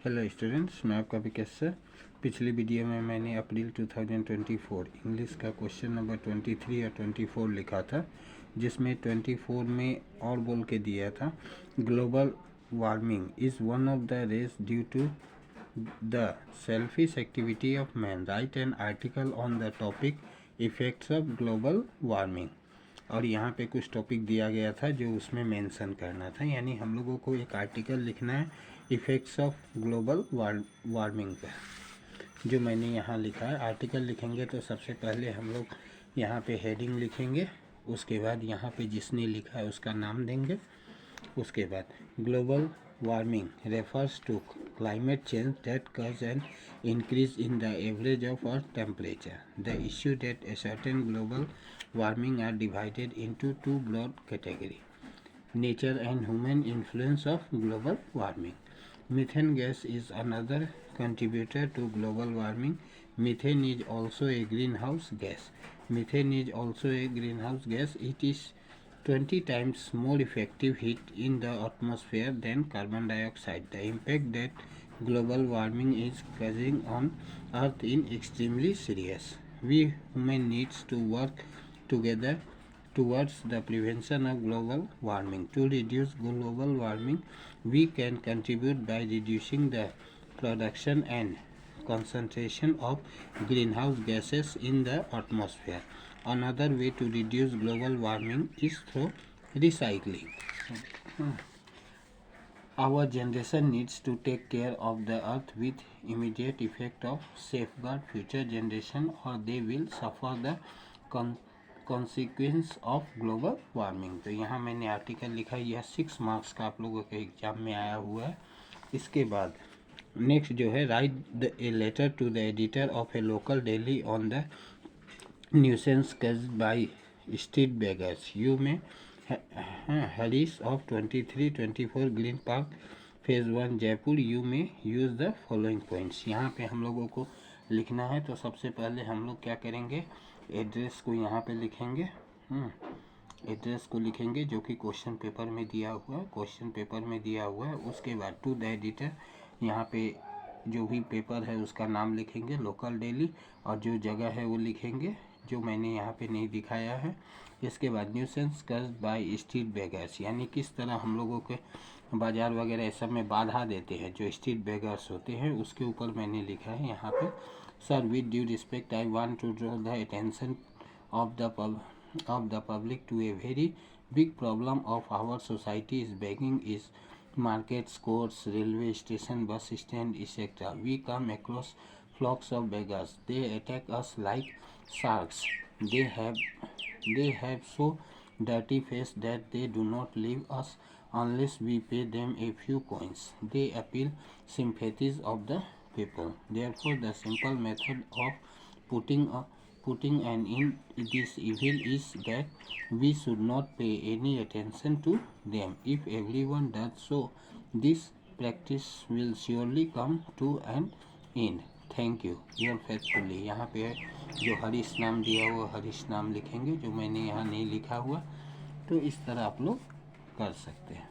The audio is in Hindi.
हेलो स्टूडेंट्स, मैं आपका विकास सर। पिछली वीडियो में मैंने अप्रैल 2024 इंग्लिश का क्वेश्चन नंबर 23 और 24 लिखा था, जिसमें 24 में और बोल के दिया था, global warming is one of the race due to the selfish activity of man. Write an article on the topic effects of global warming. और यहाँ पे कुछ टॉपिक दिया गया था जो उसमें मेंशन करना था, यानी हम लोगों को एक आर्टिकल लिखना है इफ़ेक्ट्स ऑफ ग्लोबल वार्मिंग पर, जो मैंने यहाँ लिखा है। आर्टिकल लिखेंगे तो सबसे पहले हम लोग यहाँ पे हेडिंग लिखेंगे, उसके बाद यहाँ पे जिसने लिखा है उसका नाम देंगे। उसके बाद global warming refers to climate change that cause an increase in the average of earth temperature. The issue that a certain global warming are divided into two broad categories: nature and human influence of global warming. Methane gas is another contributor to global warming. Methane is also a greenhouse gas. Methane is also a greenhouse gas. It is 20 times more effective heat in the atmosphere than carbon dioxide. The impact that global warming is causing on Earth is extremely serious. We human needs to work together towards the prevention of global warming. To reduce global warming, we can contribute by reducing the production and concentration of greenhouse gases in the atmosphere. Another way to reduce global warming is through recycling. Our generation needs to take care of the earth with immediate effect of safeguard future generation, or they will suffer the consequence of global warming. तो यहाँ मैंने आर्टिकल लिखा है, यह 6 मार्क्स का आप लोगों के एग्जाम में आया हुआ है। इसके बाद नेक्स्ट जो है, write a letter to the editor of a local daily on the nuisance caused by street beggars. You में Harish of 2324 Green Park phase 1 Jaipur. You में यूज़ द फॉलोइंग पॉइंट्स। यहाँ पे हम लोगों को लिखना है, तो सबसे पहले हम लोग क्या करेंगे, एड्रेस को यहाँ पे लिखेंगे। एड्रेस को लिखेंगे जो कि क्वेश्चन पेपर में दिया हुआ है, क्वेश्चन पेपर में दिया हुआ है। उसके बाद टू द एडिटर, यहाँ पे जो भी पेपर है उसका नाम लिखेंगे, लोकल डेली, और जो जगह है वो लिखेंगे जो मैंने यहाँ पे नहीं दिखाया है। इसके बाद nuisance caused by street beggars, यानी किस तरह हम लोगों के बाज़ार वगैरह इस सब में बाधा देते हैं जो स्ट्रीट बेगर्स होते हैं, उसके ऊपर मैंने लिखा है यहाँ पे। Sir, with due respect I want to draw the attention of the public to a very big problem of our society is begging is markets, courts, railway station, bus stand, etc. We come across flocks of beggars. They attack us like sharks. They have so dirty face that they do not leave us unless we pay them a few coins. They appeal sympathies of the people. Therefore, the simple method of putting an end to this evil is that we should not pay any attention to them. If everyone does so, this practice will surely come to an end. Thank you, your faithfully. यहाँ पे जो हरीश नाम दिया हुआ हरीश नाम लिखेंगे, जो मैंने यहाँ नहीं लिखा हुआ। तो इस तरह आप लोग कर सकते हैं।